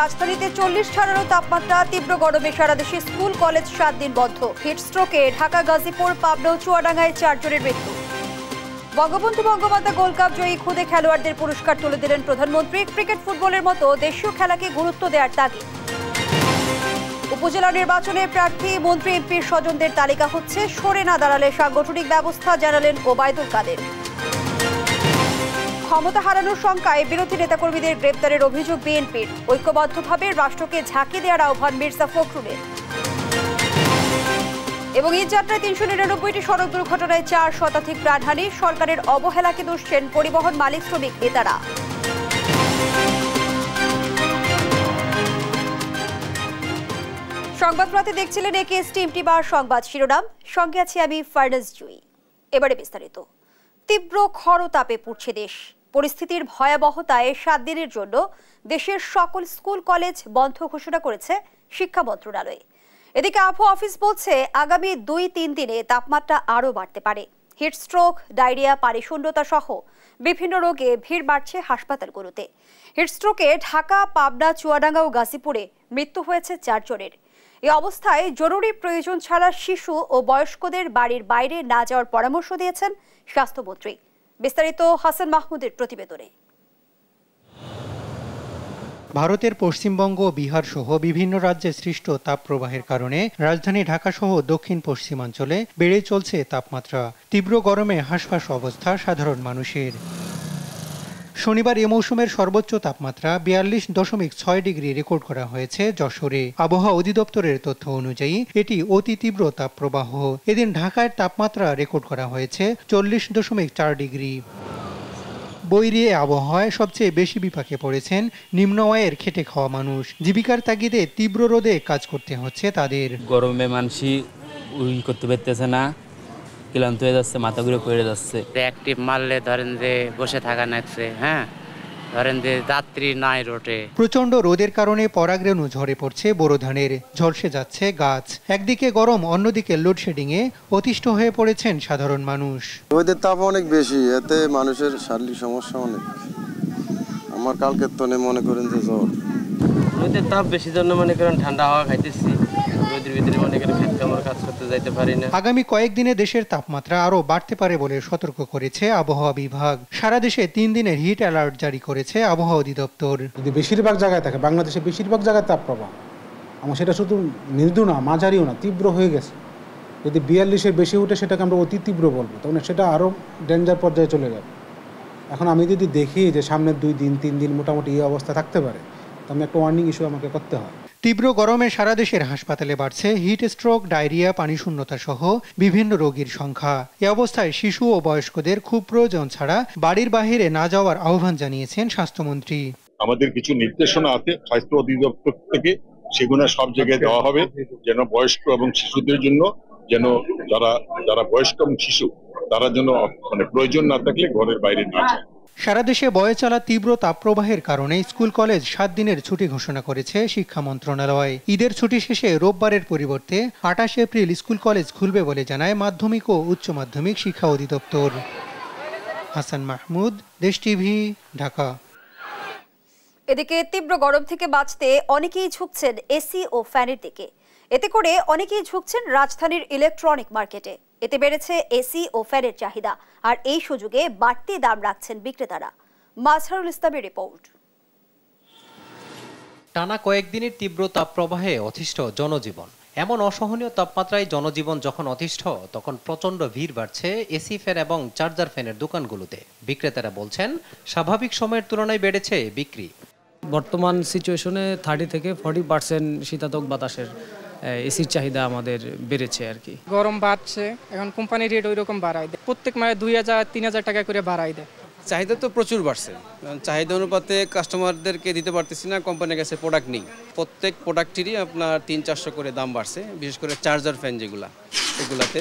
রাজধানীতে 40 ছাড়ানো তাপমাত্রা, তীব্র গরমে সারা দেশে স্কুল কলেজ 7 দিন বন্ধ। হিটস্ট্রোকে ঢাকা, গাজীপুর, পাবনা ও চুয়াডাঙ্গায় 4 জনের মৃত্যু। বঙ্গবন্ধু বঙ্গমাতা গোল্ড কাপ জয়ী খুদে খেলোয়াড়দের পুরস্কার তুলে দিলেন প্রধানমন্ত্রী। ক্রিকেট, ফুটবলের মতো দেশীয় খেলাকে গুরুত্ব দেওয়ার তাগিদ। উপজেলা নির্বাচনে প্রার্থী, মন্ত্রী, এমপির স্বজনদের তালিকা হচ্ছে, সরে না দাঁড়ালে সাংগঠনিক ব্যবস্থা, জানালেন ওবায়দুল কাদের। ক্ষমতা হারানোর শঙ্কায় বিরোধী নেতাকর্মীদের গ্রেপ্তারের অভিযোগ বিএনপির। ঐক্যবদ্ধভাবে রাষ্ট্রকে ঝাঁকি দেওয়ার আহ্বান মির্জা ফখরুলের। এবং ঈদ যাত্রায় 399টি সড়ক দুর্ঘটনায় 4 শতাধিক প্রাণহানি। সরকারের অবহেলাকে দুষছেন পরিবহন মালিক শ্রমিক নেতারা। সংবাদপ্রাতে দেখছিলেন একেএস টিমটি বার সংবাদ শিরোনাম, সঙ্গে আছি আমি ফারনাজ জুই। এবারে বিস্তারিত। তীব্র খরতাপে পুড়ছে দেশ। পরিস্থিতির ভয়াবহতায় 7 দিনের জন্য দেশের সকল স্কুল কলেজ বন্ধ ঘোষণা করেছে শিক্ষা মন্ত্রণালয়। এদিকে আবহাওয়া অফিস বলছে, আগামী 2-3 দিনে তাপমাত্রা আরও বাড়তে পারে। হিটস্ট্রোক, ডায়রিয়া, পানিশূন্যতা সহ বিভিন্ন রোগে ভিড় বাড়ছে হাসপাতালগুলোতে। হিটস্ট্রোকে ঢাকা, পাবনা, চুয়াডাঙ্গা ও গাজীপুরে মৃত্যু হয়েছে 4 জনের। এই অবস্থায় জরুরি প্রয়োজন ছাড়া শিশু ও বয়স্কদের বাড়ির বাইরে না যাওয়ার পরামর্শ দিয়েছেন স্বাস্থ্যমন্ত্রী। বিস্তারিত হাসান মাহমুদের প্রতিবেদনে। ভারতের পশ্চিমবঙ্গ ও বিহার সহ বিভিন্ন রাজ্যে সৃষ্ট তাপপ্রবাহের কারণে রাজধানী ঢাকা সহ দক্ষিণ পশ্চিমাঞ্চলে বেড়ে চলছে তাপমাত্রা। তীব্র গরমে হাঁসফাঁস অবস্থা সাধারণ মানুষের। শনিবার এ মৌসুমের সর্বোচ্চ তাপমাত্রা 42.6 ডিগ্রি রেকর্ড করা হয়েছে যশোরে। আবহাওয়া অধিদপ্তরের তথ্য অনুযায়ী এটি অতি তীব্র তাপপ্রবাহ। এদিন ঢাকায় তাপমাত্রা রেকর্ড করা হয়েছে 40.4 ডিগ্রি। বৈরী আবহাওয়ায় সবচেয়ে বেশি বিপাকে পড়েছেন নিম্ন আয়ের খেটে খাওয়া মানুষ। জীবিকার তাগিদে তীব্র রোদে কাজ করতে হচ্ছে তাদের। গরমে মানুষই করতে পারতেছে না, ক্লান্ত হয়ে যাচ্ছে, মাথা ঘুরে পড়ে যাচ্ছে। অ্যাক্টিভ মারলে ধরেন যে বসে থাকা নাচ্ছে, ধরেন যে যাত্রী নাই রোডে। প্রচন্ড রোদের কারণে পরাগরেণু ঝরে পড়ছে বোরো ধানের, ঝলসে যাচ্ছে গাছ। একদিকে গরম, অন্যদিকে লোডশেডিং এ অতিষ্ঠ হয়ে পড়েছেন সাধারণ মানুষ। রোদের তাপ অনেক বেশি, এতে মানুষের শারীরিক সমস্যা অনেক। আমার কালকে তো মনে করেন যে জ্বর। রোদের তাপ বেশি জন্য মনে করেন ঠান্ডা হাওয়া খাইতেছি, রোদের ভিতরে মনে করেন আমরা কাজ করতে যাইতে পারি না। আগামী কয়েকদিনে দেশের তাপমাত্রা আরো বাড়তে পারে বলে সতর্ক করেছে আবহাওয়া বিভাগ। সারা দেশে 3 দিনের হিট অ্যালার্ট জারি করেছে আবহাওয়া অধিদপ্তর। যদি বেশিরভাগ জায়গায় থাকে, বাংলাদেশে বেশিরভাগ জায়গায় তাপপ্রবাহ, আমার সেটা শুধু মৃদু না, মাঝারিও না, তীব্র হয়ে গেছে। যদি 42-এর বেশি উঠে সেটাকে আমরা অতি তীব্র বলবো, তখন সেটা আরো ডেঞ্জার পর্যায়ে চলে যাবে। এখন আমি যদি দেখি যে সামনের 2 দিন 3 দিন মোটামুটি এই অবস্থা থাকতে পারে, তো আমি একটা ওয়ার্নিং ইস্যু আমাকে করতে হয়। তীব্র গরমে সারা দেশের হাসপাতালে বাড়ছে হিট স্ট্রোক, ডায়রিয়া, পানিশূন্যতা সহ বিভিন্ন রোগীর সংখ্যা। এ অবস্থায় শিশু ও বয়স্কদের খুব প্রয়োজন ছাড়া বাড়ির বাহিরে না যাওয়ার আহ্বান জানিয়েছেন স্বাস্থ্যমন্ত্রী। আমাদের কিছু নির্দেশনা আছে স্বাস্থ্য অধিদপ্তর থেকে, সেগুলো সব জায়গায় দেওয়া হবে যেন বয়স্ক এবং শিশুদের জন্য, যেন যারা বয়স্ক এবং শিশু তারা যেন প্রয়োজন না থাকলে ঘরের বাইরে না যায়। সারা দেশে বয়ে চলা তীব্র তাপপ্রবাহের কারণে স্কুল কলেজ 7 দিনের ছুটি ঘোষণা করেছে শিক্ষা মন্ত্রণালয়। ঈদের ছুটি শেষে রোববারের পরিবর্তে 28 এপ্রিল স্কুল কলেজ খুলবে বলে জানায় মাধ্যমিক ও উচ্চ মাধ্যমিক শিক্ষা অধিদপ্তর। হাসান মাহমুদ, দেশ টিভি, ঢাকা। এদিকে তীব্র গরম থেকে বাঁচতে অনেকেই ঝুঁকছেন এসি ও ফ্যানের দিকে। এতে করে অনেকেই ঝুঁকছেন রাজধানীর ইলেকট্রনিক মার্কেটে। এতে বেড়েছে এসি ও ফ্যানের চাহিদা, আর এই সুযোগে বাড়তি দাম রাখছেন বিক্রেতারা। মাজহারুল ইসলামের রিপোর্ট। টানা কয়েকদিনের তীব্র তাপপ্রবাহে অতিষ্ঠ জনজীবন। এমন অসহনীয় তাপমাত্রায় জনজীবন যখন অতিষ্ঠ, তখন প্রচণ্ড ভিড় বাড়ছে এসি ফ্যান এবং চার্জার ফ্যানের দোকানগুলোতে। বিক্রেতারা বলছেন, স্বাভাবিক সময়ের তুলনায় বেড়েছে বিক্রি। বর্তমান সিচুয়েশনে 30 থেকে 40% শীতাতপ বাতাসের এসির চাহিদা আমাদের বেড়েছে আর কি। গরম বাড়ছে, এখন কোম্পানির রেট ওই রকম বাড়ায় দেয়, প্রত্যেক মাসে 2000-3000 টাকা করে বাড়ায় দেয়। চাহিদা তো প্রচুর বাড়ছে, চাহিদা অনুপাতে কাস্টমারদেরকে দিতে পারতেছি না, কোম্পানির কাছে প্রোডাক্ট নেই। প্রত্যেক প্রোডাক্টেরই আপনার 300-400 করে দাম বাড়ছে, বিশেষ করে চার্জার ফ্যান যেগুলা, এগুলাতে।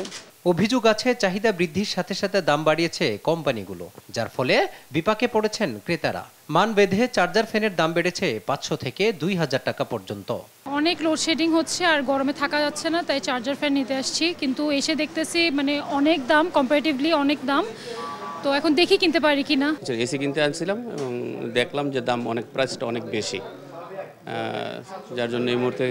অভিযোগ আছে চাহিদা বৃদ্ধির সাথে সাথে দাম বাড়িয়েছে কোম্পানিগুলো, যার ফলে বিপাকে পড়েছেন ক্রেতারা। মান বেঁধে চার্জার ফ্যানের দাম বেড়েছে 500 থেকে 2000 টাকা পর্যন্ত। অনেক লোডশেডিং হচ্ছে আর গরমে থাকা যাচ্ছে না, তাই চার্জার ফ্যান নিতে আসছি, কিন্তু এসে দেখতেছি অনেক দাম, কম্পারেটিভলি অনেক দাম। তো এখন দেখি কিনতে পারি কিনা। এসি কিনতে আনছিলাম এবং দেখলাম যে দাম প্রাইসটা অনেক বেশি। যার জন্য এই মুহূর্তে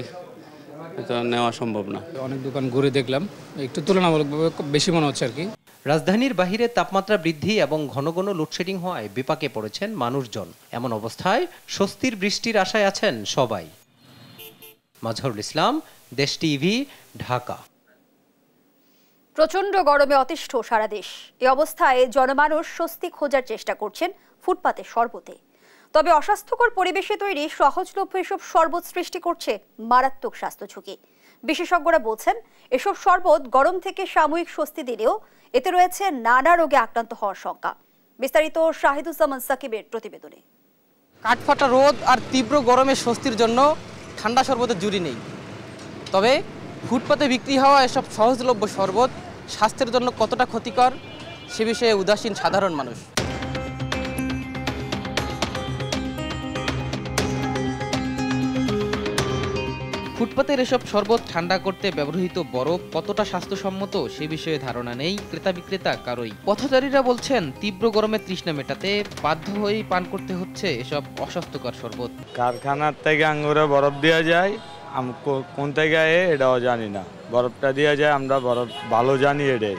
এটা নেওয়া সম্ভব না। অনেক দোকান ঘুরে দেখলাম, একটু তুলনামূলকভাবে বেশি মনে হচ্ছে আর কি। রাজধানীর বাহিরে তাপমাত্রা বৃদ্ধি এবং ঘন ঘন লোডশেডিং হওয়ায় বিপাকে পড়েছেন মানুষজন। এমন অবস্থায় স্বস্তির বৃষ্টির আশায় আছেন সবাই। মাজহারুল ইসলাম, দেশ টিভি, ঢাকা। প্রচণ্ড গরমে অতিষ্ঠ সারা দেশ। এ অবস্থায় জনমানুষ স্বস্তি খোঁজার চেষ্টা করছেন ফুটপাতে শরবতে। তবে অস্বাস্থ্যকর পরিবেশে তৈরি সহজলভ্য এসব শরবত সৃষ্টি করছে মারাত্মক স্বাস্থ্য ঝুঁকি। বিশেষজ্ঞরা বলছেন, এসব শরবত গরম থেকে সাময়িক স্বস্তি দিলেও এতে রয়েছে নানা রোগে আক্রান্ত হওয়ার শঙ্কা। বিস্তারিত শাহিদুজ্জামান সাকিবের প্রতিবেদনে। কাঠফাটা রোদ আর তীব্র গরমে স্বস্তির জন্য ঠান্ডা শরবতের জুড়ি নেই। তবে ফুটপাতে বিক্রি হওয়া এসব সহজলভ্য শরবত স্বাস্থ্যের জন্য কতটা ক্ষতিকর সে বিষয়ে উদাসীন সাধারণ মানুষ। ফুটপাতের এসব শরবত ঠান্ডা করতে ব্যবহৃত বরফ কতটা স্বাস্থ্যসম্মত সে বিষয়ে ধারণা নেই ক্রেতা বিক্রেতা কারোই। পথচারীরা বলছেন, তীব্র গরমে তৃষ্ণা মেটাতে বাধ্য হয়েই পান করতে হচ্ছে এসব অস্বাস্থ্যকর শরবত। কারখানার থেকে আঙ্গুরে বরফ দেওয়া যায়, কোন থেকে এটাও জানি না। বরফটা দেওয়া যায়, আমরা বরফ ভালো জানি এটাই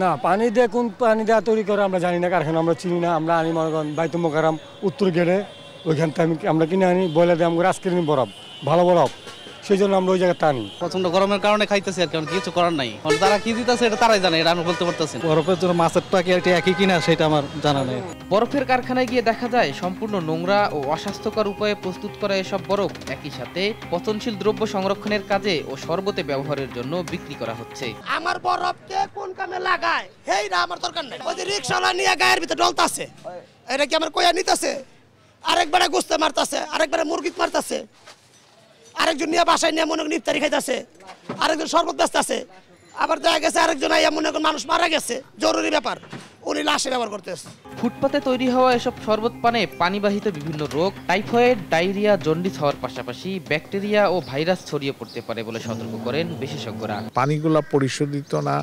না। পানি দিয়ে কোন পানি দেওয়া তৈরি করে আমরা জানি না, কারখানা আমরা চিনি না। আমরা আনি মনে করেন বাইতুল মোকাররম উত্তর গেটে, ওইখান থেকে আমরা কিনে আনি, বলে দিয়ে আমরা আজকের বরফ ভালো বরফ, সেই জন্য আমরা ওই জায়গাটা আনি। প্রচন্ড গরমের কারণে খাইতেছি আর কারণ কিছু করার নাই। তারা কি দিতেছে এটা তারাই জানে, এটা আমি বলতে পারতেছি না। বরফের জন্য মাছের টাকা একই কিনা সেটা আমার জানা নেই। বরফের কারখানায় গিয়ে দেখা যায় সম্পূর্ণ নোংরা ও অস্বাস্থ্যকর উপায়ে প্রস্তুত করা এসব বরফ একই সাথে পচনশীল দ্রব্য সংরক্ষণের কাজে ও শরবতে ব্যবহারের জন্য বিক্রি করা হচ্ছে। আমার বরফকে কোন কামে লাগায় হেইরা আমার দরকার নাই। ওই যে রিকশাওয়ালা নিয়ে গায়ের ভিতরে ডলতাছে, এটা কি আমার কইয়া নিতেছে? আরেকবারে গোস্তে মারতাছে, আরেকবারে মুরগি মারতাছে, আরেকজন নিয়ে বাসায় নিয়ে মনে করেন ইফতারি খাইতেছে, আরেকজন শরবত বেচতেছে। আবার দেখা গেছে আরেকজন আইয়া মনে করেন মানুষ মারা গেছে, জরুরি ব্যাপার, উনি লাশে ব্যবহার করতেছে। ফুটপাতে তৈরি হওয়া এসব শরবত পানে পানিবাহিত বিভিন্ন রোগ, টাইফয়েড, ডায়রিয়া, জন্ডিস হওয়ার পাশাপাশি ব্যাকটেরিয়া ও ভাইরাস ছড়িয়ে পড়তে পারে বলে সতর্ক করেন বিশেষজ্ঞরা। পানিগুলা পরিশোধিত না,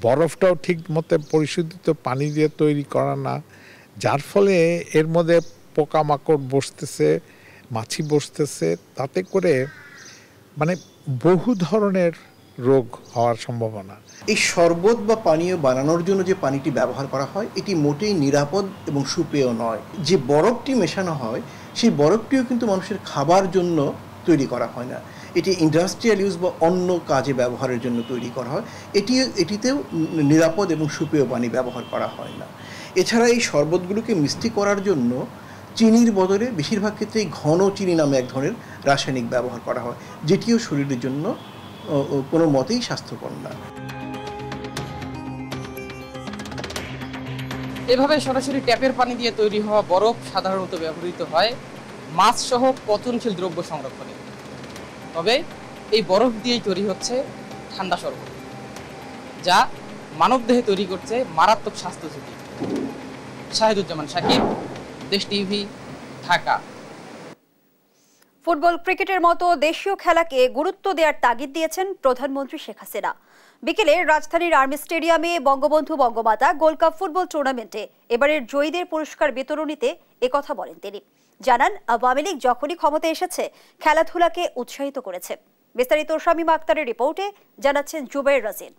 বরফটাও ঠিক মতো পরিশোধিত পানি দিয়ে তৈরি করা না, যার ফলে এর মধ্যে পোকামাকড় বসতেছে, মাছি বসতেছে, তাতে করে মানে বহু ধরনের রোগ হওয়ার সম্ভাবনা। এই শরবত বা পানীয় বানানোর জন্য যে পানিটি ব্যবহার করা হয় এটি মোটেই নিরাপদ এবং সুপেয় নয়। যে বরফটি মেশানো হয় সেই বরফটিও কিন্তু মানুষের খাবার জন্য তৈরি করা হয় না, এটি ইন্ডাস্ট্রিয়াল ইউজ বা অন্য কাজে ব্যবহারের জন্য তৈরি করা হয়। এটিতেও নিরাপদ এবং সুপেয় পানি ব্যবহার করা হয় না। এছাড়া এই শরবতগুলোকে মিষ্টি করার জন্য চিনির বদলে বেশিরভাগ ক্ষেত্রেই ঘন চিনি নামে এক ধরনের রাসায়নিক ব্যবহার করা হয়, যেটিও শরীরের জন্য কোনো মতেই স্বাস্থ্যকর না। এভাবে সরাসরি ট্যাপের পানি দিয়ে তৈরি হওয়া বরফ সাধারণত ব্যবহৃত হয় মাছ সহ পচনশীল দ্রব্য সংরক্ষণে। তবে এই বরফ দিয়েই তৈরি হচ্ছে ঠান্ডা শরবত, যা মানবদেহে তৈরি করছে মারাত্মক স্বাস্থ্য ঝুঁকি। শাহিদুজ্জামান সাকিব, দেশ টিভি, ঢাকা। ফুটবল ক্রিকেটের মতো দেশীয় খেলাকে গুরুত্ব দেওয়ার তাগিদ দিয়েছেন প্রধানমন্ত্রী শেখ হাসিনা। বিকেলে রাজধানীর আর্মি স্টেডিয়ামে Bangabandhu Bangamata gold cup football টুর্নামেন্টে এবারের জয়ীদের পুরস্কার বিতরণীতে একথা বলেন তিনি। জানান, আওয়ামী লীগ যখনই ক্ষমতায় এসেছে খেলাধুলাকে উৎসাহিত করেছে। বিস্তারিত শামীম আক্তারের রিপোর্টে জানাচ্ছেন জুবাইর রাজিন।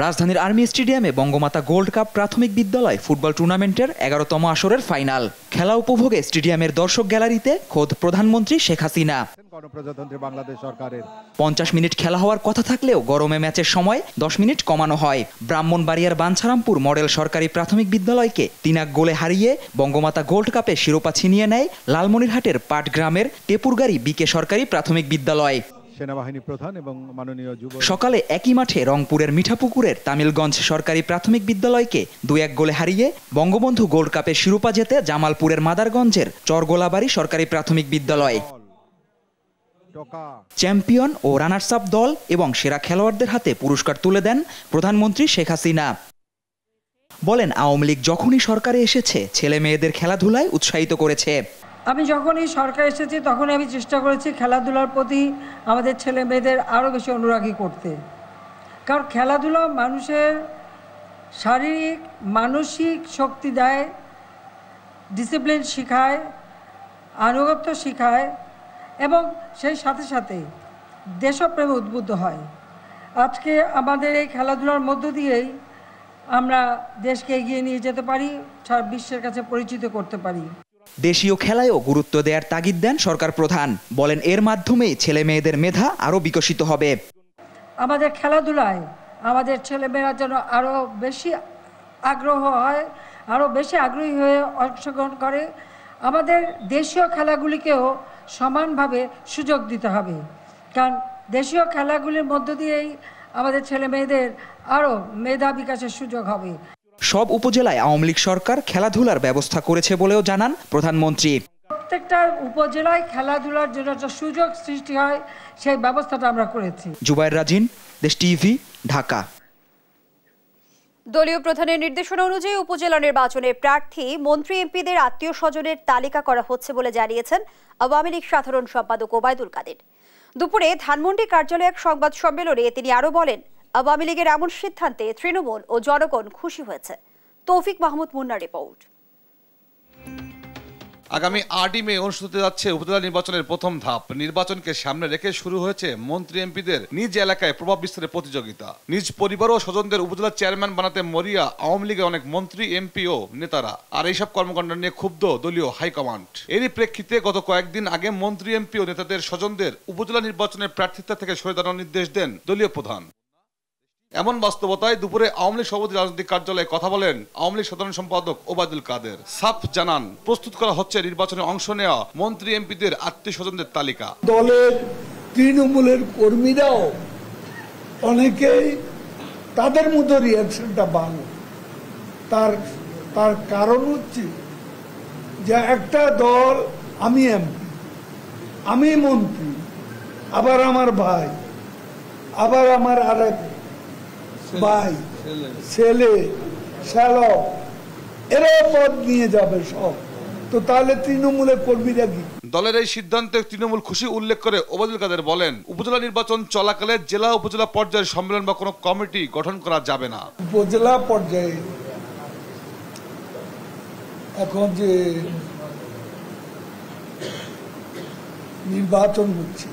রাজধানীর আর্মি স্টেডিয়ামে বঙ্গমাতা গোল্ড কাপ প্রাথমিক বিদ্যালয় ফুটবল টুর্নামেন্টের 11তম আসরের ফাইনাল খেলা উপভোগে স্টেডিয়ামের দর্শক গ্যালারিতে খোদ প্রধানমন্ত্রী শেখ হাসিনা। 50 মিনিট খেলা হওয়ার কথা থাকলেও গরমে ম্যাচের সময় 10 মিনিট কমানো হয়। ব্রাহ্মণবাড়িয়ার বাঞ্ছারামপুর মডেল সরকারি প্রাথমিক বিদ্যালয়কে 3 গোলে হারিয়ে বঙ্গমাতা গোল্ড কাপে শিরোপা ছিনিয়ে নেয় লালমনিরহাটের পাটগ্রামের টেপুরগাড়ি বিকে সরকারি প্রাথমিক বিদ্যালয়। সেনাবাহিনী প্রধান এবং মাননীয় যুব সকালে একই মাঠে রংপুরের মিঠাপুকুরের তামিলগঞ্জ সরকারি প্রাথমিক বিদ্যালয়কে 2-1 গোলে হারিয়ে বঙ্গবন্ধু গোল্ড কাপের শিরোপা জেতে জামালপুরের মাদারগঞ্জের চরগোলাবাড়ি সরকারি প্রাথমিক বিদ্যালয়। চ্যাম্পিয়ন ও রানার্স আপ দল এবং সেরা খেলোয়াড়দের হাতে পুরস্কার তুলে দেন প্রধানমন্ত্রী শেখ হাসিনা। বলেন, আওয়ামী লীগ যখনই সরকারে এসেছে ছেলে মেয়েদের খেলাধুলায় উৎসাহিত করেছে। আমি যখনই সরকার এসেছি তখনই আমি চেষ্টা করেছি খেলাধুলার প্রতি আমাদের ছেলে মেয়েদের আরও বেশি অনুরাগী করতে। কারণ খেলাধুলা মানুষের শারীরিক মানসিক শক্তি দেয়, ডিসিপ্লিন শেখায়, আনুগত্য শিখায় এবং সেই সাথে সাথে দেশপ্রেমে উদ্বুদ্ধ হয়। আজকে আমাদের এই খেলাধুলার মধ্য দিয়েই আমরা দেশকে এগিয়ে নিয়ে যেতে পারি, সারা বিশ্বের কাছে পরিচিত করতে পারি। দেশীয় খেলায়ও গুরুত্ব দেওয়ার তাগিদ দেন সরকার প্রধান। বলেন এর মাধ্যমে ছেলে মেয়েদের মেধা আরও বিকশিত হবে। আমাদের খেলাধুলায় আমাদের ছেলেমেয়েরা যেন আরও বেশি আগ্রহ হয়, আরও বেশি আগ্রহী হয়ে অংশগ্রহণ করে। আমাদের দেশীয় খেলাগুলিকেও সমানভাবে সুযোগ দিতে হবে, কারণ দেশীয় খেলাগুলির মধ্য দিয়েই আমাদের ছেলে মেয়েদের আরও মেধা বিকাশের সুযোগ হবে। সব উপজেলায় আওয়ামী লীগ সরকার খেলাধুলার ব্যবস্থা করেছে বলেও জানান প্রধানমন্ত্রী। প্রত্যেকটা উপজেলায় খেলাধুলার জন্য একটা সুযোগ সৃষ্টি হয়, সেই ব্যবস্থাটা আমরা করেছি। জুবায়ের রাজিন, দেশ টিভি, ঢাকা। দলীয় প্রধানের নির্দেশনা অনুযায়ী উপজেলা নির্বাচনে প্রার্থী মন্ত্রী এমপিদের আত্মীয় স্বজনের তালিকা করা হচ্ছে বলে জানিয়েছেন আওয়ামী লীগ সাধারণ সম্পাদক ওবায়দুল কাদের। দুপুরে ধানমন্ডি কার্যালয়ে এক সংবাদ সম্মেলনে তিনি আরও বলেন, আওয়ামী লীগের এমন সিদ্ধান্তে তৃণমূল ও জনগণ খুশি হয়েছে। তৌফিক মাহমুদ মুন্নার রিপোর্ট। আগামী 8ই মে অনুষ্ঠিত যাচ্ছে উপজেলা নির্বাচনের প্রথম ধাপ। নির্বাচনকে সামনে রেখে শুরু হয়েছে মন্ত্রী এমপিদের নিজ এলাকায় প্রভাব বিস্তারের প্রতিযোগিতা। নিজ পরিবার ও স্বজনদের উপজেলা চেয়ারম্যান বানাতে মরিয়া আওয়ামী লীগের অনেক মন্ত্রী, এমপি ও নেতারা। আর এইসব কর্মকাণ্ড নিয়ে ক্ষুব্ধ দলীয় হাইকমান্ড। এরই প্রেক্ষিতে গত কয়েকদিন আগে মন্ত্রী, এমপি ও নেতাদের স্বজনদের উপজেলা নির্বাচনের প্রার্থিতা থেকে সরে দাঁড়ানোর নির্দেশ দেন দলীয় প্রধান। এমন বাস্তবতায় দুপুরে আওয়ামী লীগ সভাপতি রাজনৈতিক কার্যালয়ে কথা বলেন আওয়ামী লীগ সাধারণ সম্পাদক ওবায়দুল কাদের। সাফ জানান, প্রস্তুত করা হচ্ছে নির্বাচনে অংশ নেওয়া মন্ত্রী, এমপিদের আত্মীয় স্বজনদের তালিকা। দলের তৃণমূলের কর্মীরাও অনেকেই তাদের মতো রিয়াকশনটা ভালো। তার কারণ হচ্ছে যে একটা দল, আমি এমপি, আমি মন্ত্রী, আবার আমার ভাই, আবার আমার আরেক ভাই, ছেলে, শ্যালক, এরা পদ নিয়ে যাবে সব। তো তাহলে তৃণমূলের কর্মীরা কি? দলের এই সিদ্ধান্তে তৃণমূল খুশি উল্লেখ করে ওবায়দুল কাদের বলেন, উপজেলা নির্বাচন চলাকালে জেলা উপজেলা পর্যায়ের সম্মেলন বা কোনো কমিটি গঠন করা যাবে না। উপজেলা পর্যায়ে এখন যে নির্বাচন হচ্ছে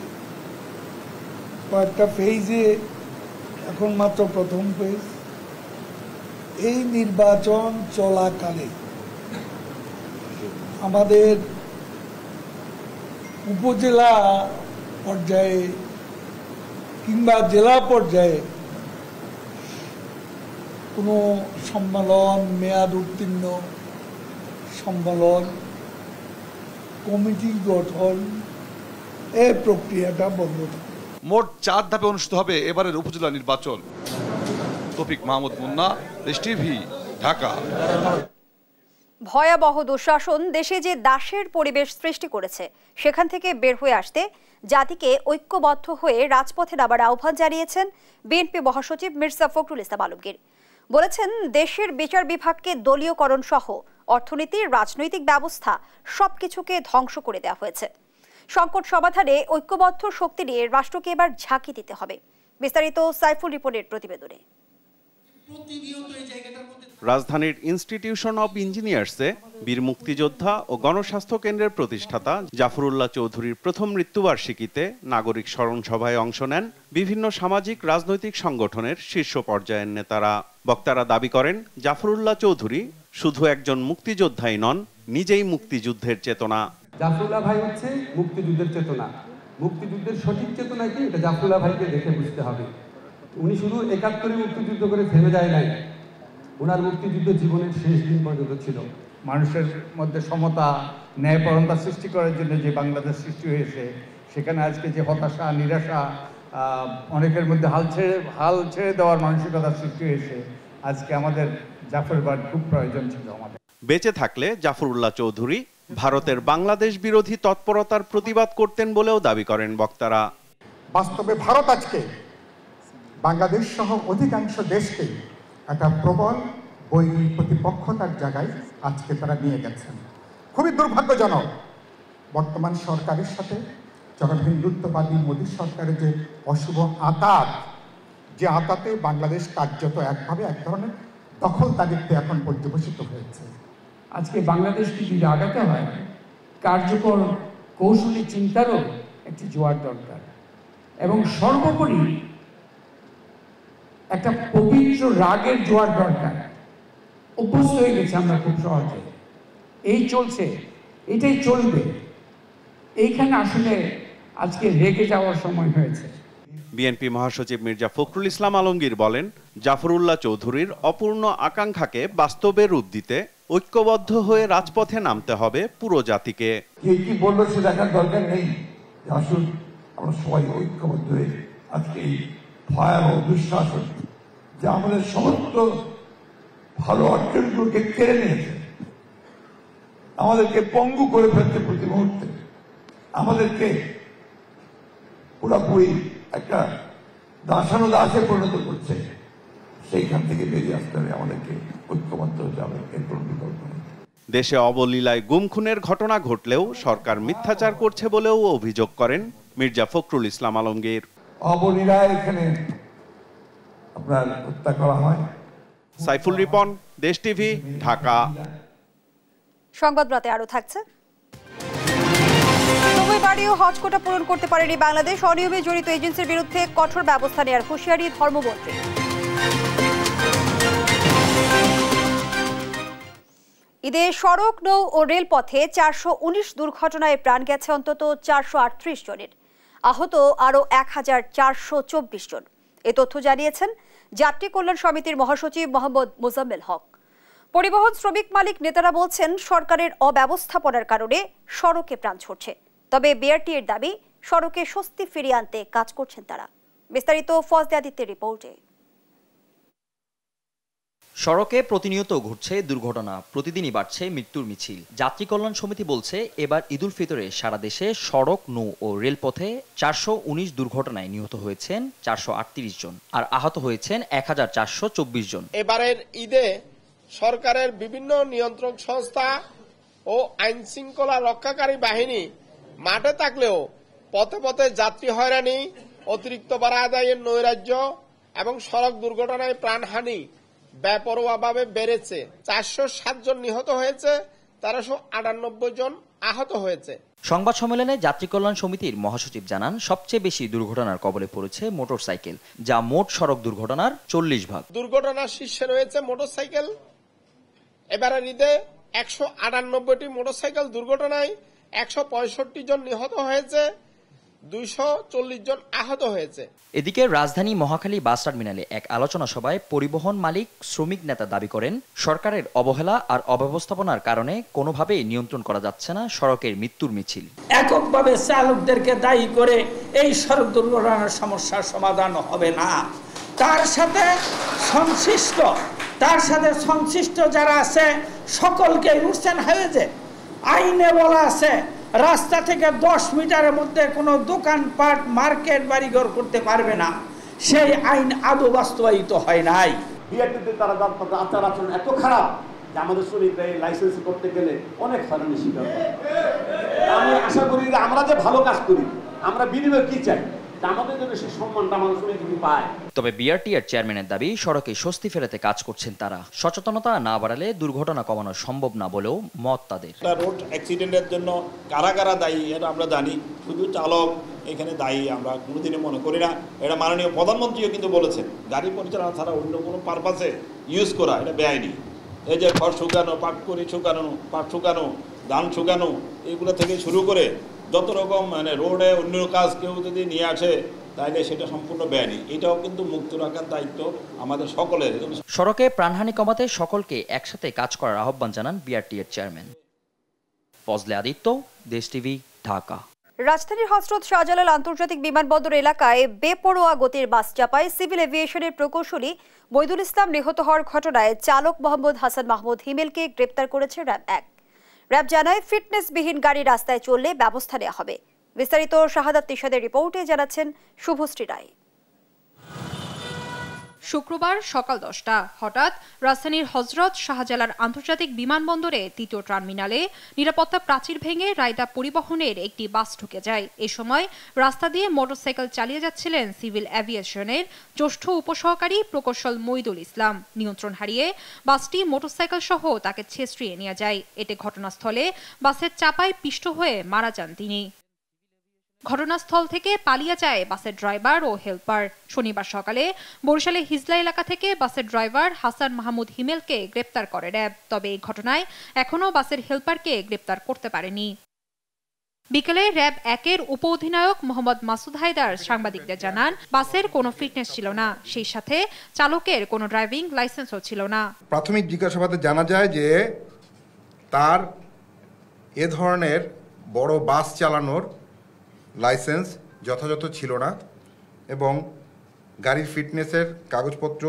কয়েকটা ফেজে, এখন মাত্র প্রথম ফেজ। এই নির্বাচন চলাকালে আমাদের উপজেলা পর্যায়ে কিংবা জেলা পর্যায়ে কোনো সম্মেলন, মেয়াদ উত্তীর্ণ সম্মেলন, কমিটি গঠন, এই প্রক্রিয়াটা বন্ধ থাকে। মোট 4 ধাপে অনুষ্ঠিত হবে এবারের উপজেলা নির্বাচন। তৌফিক মাহমুদ মুন্না, দেশ টিভি, ঢাকা। ভয়াবহ দুঃশাসন দেশে যে দাসের পরিবেশ সৃষ্টি করেছে, সেখান থেকে বের হয়ে আসতে জাতিকে ঐক্যবদ্ধ হয়ে রাজপথে নামার আহ্বান জানিয়েছেন বিএনপি মহাসচিব মির্জা ফখরুল ইসলাম আলমগীর। বলেছেন, দেশের বিচার বিভাগকে দলীয়করণ সহ অর্থনীতি, রাজনৈতিক ব্যবস্থা সবকিছুকে ধ্বংস করে দেওয়া হয়েছে। সংকট সমাধানে ঐক্যবদ্ধ শক্তি নিয়ে রাষ্ট্রকে এবার ঝাঁকি দিতে হবে। বিস্তারিত সাইফুল রিপনের প্রতিবেদনে। রাজধানীর ইনস্টিটিউশন অব ইঞ্জিনিয়ার্সে বীর মুক্তিযোদ্ধা ও গণস্বাস্থ্য কেন্দ্রের প্রতিষ্ঠাতা জাফরুল্লাহ চৌধুরীর প্রথম মৃত্যুবার্ষিকীতে নাগরিক স্মরণ সভায় অংশ নেন বিভিন্ন সামাজিক রাজনৈতিক সংগঠনের শীর্ষ পর্যায়ের নেতারা। বক্তারা দাবি করেন, জাফরুল্লাহ চৌধুরী শুধু একজন মুক্তিযোদ্ধাই নন, নিজেই মুক্তিযুদ্ধের চেতনা। জাফরুল্লাহ ভাই হচ্ছে মুক্তিযুদ্ধের চেতনা। মুক্তিযুদ্ধের সঠিক চেতনা কি, এটা জাফরুল্লাহ ভাইকে দেখে বুঝতে হবে। উনি শুধু 71 মুক্তিযুদ্ধ করে থেমে যায় নাই, ওনার মুক্তিযুদ্ধ জীবনের শেষ দিন পর্যন্ত ছিল। মানুষের মধ্যে সমতা, ন্যায়পরণতা সৃষ্টি করার জন্য যে বাংলাদেশ সৃষ্টি হয়েছে, সেখানে আজকে যে হতাশা, নিরাশা, অনেকের মধ্যে হাল ছেড়ে দেওয়ার মানসিকতা সৃষ্টি হয়েছে, আজকে আমাদের জাফরবাদ খুব প্রয়োজন ছিল আমাদের। বেঁচে থাকলে জাফরুল্লাহ চৌধুরী ভারতের বাংলাদেশ বিরোধী তৎপরতার প্রতিবাদ করতেন বলেও দাবি করেন বক্তারা। বাস্তবে ভারত আজকে বাংলাদেশ সহ অধিকাংশ দেশকে একটা প্রবল বৈরী প্রতিপক্ষতার জায়গায় আজকে তারা নিয়ে গেছেন। খুবই দুর্ভাগ্যজনক, বর্তমান সরকারের সাথে যখন হিন্দুত্ববাদী মোদী সরকারের যে অশুভ আঁতাত, যে আঁতাতে বাংলাদেশ কার্যত একভাবে এক ধরনের দখলদারিত্বে এখন পর্যবেসিত হয়েছে। আজকে বাংলাদেশকে যদি আগাতে হয়, কার্যকর কৌশলী চিন্তারও একটি জোয়ার দরকার এবং সর্বোপরি একটা পবিত্র রাগের জোয়ার দরকার। অভ্যস্ত হয়ে গেছে আমরা খুব সহজে, এই চলছে, এটাই চলবে। এইখানে আসলে আজকে রেগে যাওয়ার সময় হয়েছে। বিএনপি মহাসচিব মির্জা ফখরুল ইসলাম আলমগীর বলেন, জাফরুল্লাহ চৌধুরীর অপূর্ণ আকাঙ্ক্ষাকে বাস্তবে রূপ দিতে ঐক্যবদ্ধ হয়ে রাজপথে নামতে হবে পুরো জাতিকে। কে কি বললো সে দেখার দরকার নেই, আসুন আমরা সবাই ঐক্যবদ্ধ হয়ে আজকে এই ভয়াবহ দুঃশাসন যে আমাদের সমস্ত ভালো অর্জনগুলোকে কেড়ে নিয়েছে, আমাদেরকে পঙ্গু করে ফেলছে প্রতি মুহূর্তে, আমাদেরকে পুরোপুরি একটা দাসানো দাসে পরিণত করছে। সেইখান থেকে বেরিয়ে আসতে হবে, আমাদেরকে ঐক্যবদ্ধ হতে হবে, এর কোনো বিকল্প নেই। দেশে অবলীলায় গুম খুনের ঘটনা ঘটলেও সরকার মিথ্যাচার করছে বলেও অভিযোগ করেন মির্জা ফখরুল ইসলাম আলমগীর। অবলীলায় এখানে আপনার হত্যা করা হয়। সাইফুল রিপন, দেশ টিভি, ঢাকা। সংবাদ রাতে আরো থাকছে। সময় বাড়িয়েও হজ কোটা পূরণ করতে পারেনি বাংলাদেশ, অনিয়মে জড়িত এজেন্সির বিরুদ্ধে কঠোর ব্যবস্থা নেওয়ার হুঁশিয়ারি ধর্মমন্ত্রী। ঈদে সড়ক, নৌ ও রেলপথে 419 দুর্ঘটনায় প্রাণ গেছে অন্তত 438 জনের, আহত আরও 1424 জন। এ তথ্য জানিয়েছেন যাত্রী কল্যাণ সমিতির মহাসচিব মোহাম্মদ মোজাম্মেল হক। পরিবহন শ্রমিক মালিক নেতারা বলছেন, সরকারের অব্যবস্থাপনার কারণে সড়কে প্রাণ ছড়ছে। তবে বিআরটিএর দাবি, সড়কে স্বস্তি ফিরিয়ে আনতে কাজ করছেন তারা। বিস্তারিত ফজলে আদিত্যের রিপোর্টে। সড়কে প্রতিনিয়ত ঘটছে দুর্ঘটনা, প্রতিদিনই বাড়ছে মৃত্যুর মিছিল। যাত্রী কল্যাণ সমিতি বলছে, এবার ঈদুল ফিতরে সারা দেশে সড়ক, নৌ ও রেলপথে 419 দুর্ঘটনায় নিহত হয়েছেন 438 জন, আর আহত হয়েছেন 1424 জন। এবারের ঈদে সরকারের বিভিন্ন নিয়ন্ত্রক সংস্থা ও আইন শৃঙ্খলা রক্ষাকারী বাহিনী মাঠে থাকলেও পথে পথে যাত্রী হয়রানি, অতিরিক্ত ভাড়া আদায়ের নৈরাজ্য এবং সড়ক দুর্ঘটনায় প্রাণহানি বেপরোয়াভাবে বেড়েছে। 407 জন নিহত হয়েছে, 1398 জন আহত হয়েছে। সংবাদ সম্মেলনে যাত্রী কল্যাণ সমিতির মহাসচিব জানান, সবচেয়ে বেশি দুর্ঘটনার কবলে পড়েছে মোটরসাইকেল, যা মোট সড়ক দুর্ঘটনার 40%। দুর্ঘটনার শীর্ষে রয়েছে মোটরসাইকেল। এবারের ঈদে 198টি মোটরসাইকেল দুর্ঘটনায় 165 জন নিহত হয়েছে, 240 জন আহত হয়েছে। এদিকে রাজধানী মহাখালী বাস টার্মিনালে এক আলোচনা সভায় পরিবহন মালিক শ্রমিক নেতা দাবি করেন, সরকারের অবহেলা আর অব্যবস্থাপনার কারণে কোনোভাবেই নিয়ন্ত্রণ করা যাচ্ছে না সড়কের মৃত্যুর মিছিল। এককভাবে চালকদেরকে দায়ী করে এই সড়ক দুর্ঘটনার সমস্যার সমাধান হবে না। তার সাথে সংশ্লিষ্ট যারা আছে সকলকে রুলস এন্ড হাইওয়েজে আইনে বলা আছে, রাস্তা থেকে 10 মিটারের মধ্যে কোনো দোকানপাট, মার্কেট, বাড়িঘর করতে পারবে না। সেই আইন আদৌ বাস্তবায়িত হয় নাই। বিআরটিতে তারা আচার আচরণ এত খারাপ যে আমাদের শ্রমিকরা এই লাইসেন্স করতে গেলে অনেক হয়রানির শিকার হয়। আমি আশা করি যে আমরা যে ভালো কাজ করি, আমরা বিনিময়ে কি চাই, আমাদের জন্য সেই সম্মানটা আমাদের শ্রমিক পায়। তবে বিআরটিএর চেয়ারম্যানের দাবি, সড়কে স্বস্তি ফেরাতে কাজ করছেন তারা। সচেতনতা না বাড়ালে দুর্ঘটনা কমানো সম্ভব না বলেও মত তাদের। রোড অ্যাক্সিডেন্টের জন্য কারা কারা দায়ী এটা আমরা জানি, শুধু চালক এখানে দায়ী আমরা কোনোদিনই মনে করি না। এটা মাননীয় প্রধানমন্ত্রীও কিন্তু বলেছেন, গাড়ি পরিচালনা ছাড়া অন্য কোনো পারপাসে ইউজ করা এটা বেআইনি। এই যে খড় শুকানো, পাটকড়ি শুকানো, পাট শুকানো, ধান শুকানো, এগুলো থেকে শুরু করে যত রকম রোডে অন্য কাজ কেউ যদি নিয়ে আসে তাহলে সেটা সম্পূর্ণ বেআইনি। এটাও কিন্তু মুক্ত রাখার দায়িত্ব আমাদের সকলের। সড়কে প্রাণহানি কমাতে সকলকে একসাথে কাজ করার আহ্বান জানান বিআরটিএর চেয়ারম্যান। ফজলে আদিত্য, দেশ টিভি, ঢাকা। রাজধানীর হযরত শাহজালাল আন্তর্জাতিক বিমানবন্দর এলাকায় বেপরোয়া গতির বাস চাপায় সিভিল এভিয়েশনের প্রকৌশলী বৈদুল ইসলাম নিহত হওয়ার ঘটনায় চালক মোহাম্মদ হাসান মাহমুদ হিমেলকে গ্রেপ্তার করেছে র্যাব-1। র্যাব জানায়, ফিটনেসবিহীন গাড়ি রাস্তায় চললে ব্যবস্থা নেওয়া হবে। বিস্তারিত শাহাদাত তিশাদের রিপোর্টে জানাচ্ছেন শুভশ্রী রায়। শুক্রবার সকাল 10টা হঠাৎ রাজধানীর হযরত শাহজালাল আন্তর্জাতিক বিমানবন্দরে তৃতীয় টার্মিনালে নিরাপত্তা প্রাচীর ভেঙে রায়দা পরিবহনের একটি বাস ঢুকে যায়। এ সময় রাস্তা দিয়ে মোটরসাইকেল চালিয়ে যাচ্ছিলেন সিভিল এভিয়েশনের জ্যেষ্ঠ উপসহকারী প্রকৌশল মইদুল ইসলাম। নিয়ন্ত্রণ হারিয়ে বাসটি মোটরসাইকেল সহ তাকে ছেঁচড়িয়ে নিয়ে যায়। এতে ঘটনাস্থলে বাসের চাপায় পিষ্ট হয়ে মারা যান তিনি। ঘটনাস্থল থেকে পালিয়ে যায় বাসের ড্রাইভার ও হেল্পার। শনিবার সকালে বরিশালে হিজলা এলাকা থেকে বাসের ড্রাইভার হাসান মাহমুদ হিমেলকে গ্রেপ্তার করে র্যাব। তবে এই ঘটনায় এখনও বাসের হেল্পারকে গ্রেপ্তার করতে পারেনি। বিকেলে র্যাব 1-এর উপ অধিনায়ক মোহাম্মদ মাসুদ হায়দার সাংবাদিকদের জানান, বাসের কোনো ফিটনেস ছিল না, সেই সাথে চালকের কোনো ড্রাইভিং লাইসেন্সও ছিল না। প্রাথমিক জিজ্ঞাসাবাদে জানা যায় যে তার এ ধরনের বড় বাস চালানোর লাইসেন্স যথাযথ ছিল না এবং গাড়ির ফিটনেসের কাগজপত্র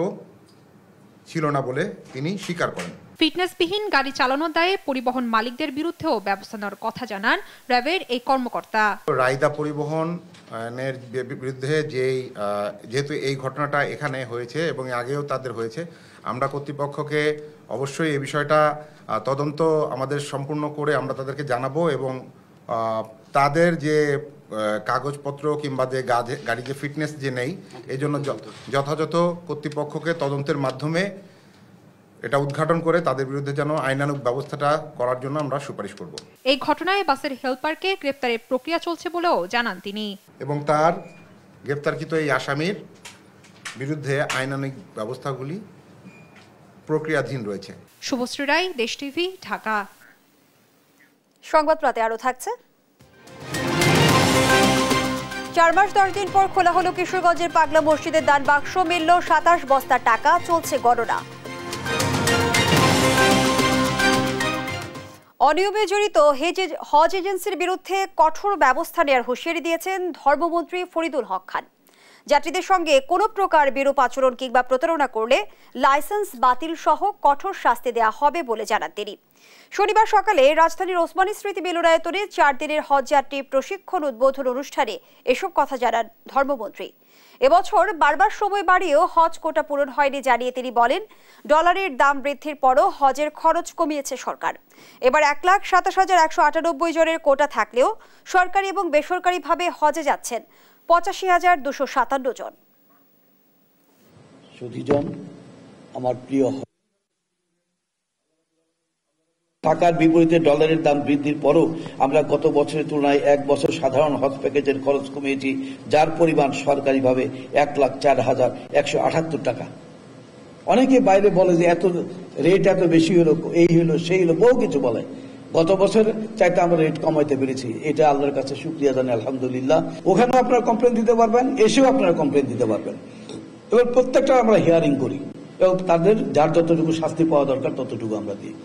ছিল না বলে তিনি স্বীকার করেন। ফিটনেসবিহীন গাড়ি চালানোর দায়ে পরিবহন মালিকদের বিরুদ্ধেও ব্যবস্থা নেওয়ার কথা জানান র্যাবের এই কর্মকর্তা। রায়দা পরিবহনের বিরুদ্ধে যেহেতু এই ঘটনাটা এখানে হয়েছে এবং আগেও তাদের হয়েছে, আমরা কর্তৃপক্ষকে অবশ্যই এই বিষয়টা তদন্ত আমাদের সম্পূর্ণ করে আমরা তাদেরকে জানাবো এবং তাদের যে কাগজপত্র কিংবা যে গাড়ি যে ফিটনেস যে নেই, এই জন্য যথাযথ কর্তৃপক্ষকে তদন্তের মাধ্যমে এটা উদ্ঘাটন করে তাদের বিরুদ্ধে যেন আইনানুগ ব্যবস্থাটা করার জন্য আমরা সুপারিশ করব। এই ঘটনায় বাসের হেল্পারকে গ্রেপ্তারের প্রক্রিয়া চলছে বলেও জানান তিনি। এবং তার গ্রেপ্তারকৃত এই আসামির বিরুদ্ধে আইনানুগ ব্যবস্থাগুলি প্রক্রিয়াধীন রয়েছে। শুভশ্রী রায়, দেশ টিভি, ঢাকা। সংবাদ রাতে আরো থাকছে। 4 মাস 10 দিন পর খোলা হলো কিশোরগঞ্জের পাগলা মসজিদের দান বাক্স, মিলল 27 বস্তা টাকা, চলছে গণনা। অনিয়মে জড়িত হজ এজেন্সির বিরুদ্ধে কঠোর ব্যবস্থা নেওয়ার হুঁশিয়ারি দিয়েছেন ধর্মমন্ত্রী ফরিদুল হক খান। যাত্রীদের সঙ্গে কোনো প্রকার বিরূপ আচরণ কিংবা প্রতারণা করলে লাইসেন্স বাতিল সহ কঠোর শাস্তি দেওয়া হবে বলে জানান তিনি। শনিবার সকালে রাজধানীর ওসমানী স্মৃতি মিলনায়তনে 4 দিনের হজ যাত্রী প্রশিক্ষণ উদ্বোধন অনুষ্ঠানে এসব কথা জানান ধর্মমন্ত্রী। এবছর বারবার সময় বাড়িয়েও হজ কোটা পূরণ হয়নি জানিয়ে তিনি বলেন, ডলারের দাম বৃদ্ধির পরও হজের খরচ কমিয়েছে সরকার। এবার 1,27,198 জনের কোটা থাকলেও সরকারি এবং বেসরকারিভাবে হজে যাচ্ছেন 85,257 জন। সুধীজন, আমার প্রিয়, টাকার বিপরীতে ডলারের দাম বৃদ্ধির পরও আমরা গত বছরের তুলনায় 1 বছর সাধারণ হজ প্যাকেজের খরচ কমিয়েছি, যার পরিমাণ সরকারিভাবে 1,04,178 টাকা। অনেকে বাইরে বলে যে এত রেট এত বেশি হলো, এই হলো সেই হলো, বহু কিছু বলে। গত বছর চাইতে আমরা রেট কমাইতে পেরেছি, এটা আল্লাহর কাছে শুকরিয়া জানাই, আলহামদুলিল্লাহ। ওখানেও আপনারা কমপ্লেন দিতে পারবেন, এসেও আপনারা কমপ্লেন দিতে পারবেন। এবার প্রত্যেকটা আমরা হিয়ারিং করি এবং তাদের যার যতটুকু শাস্তি পাওয়া দরকার ততটুকু আমরা দিই।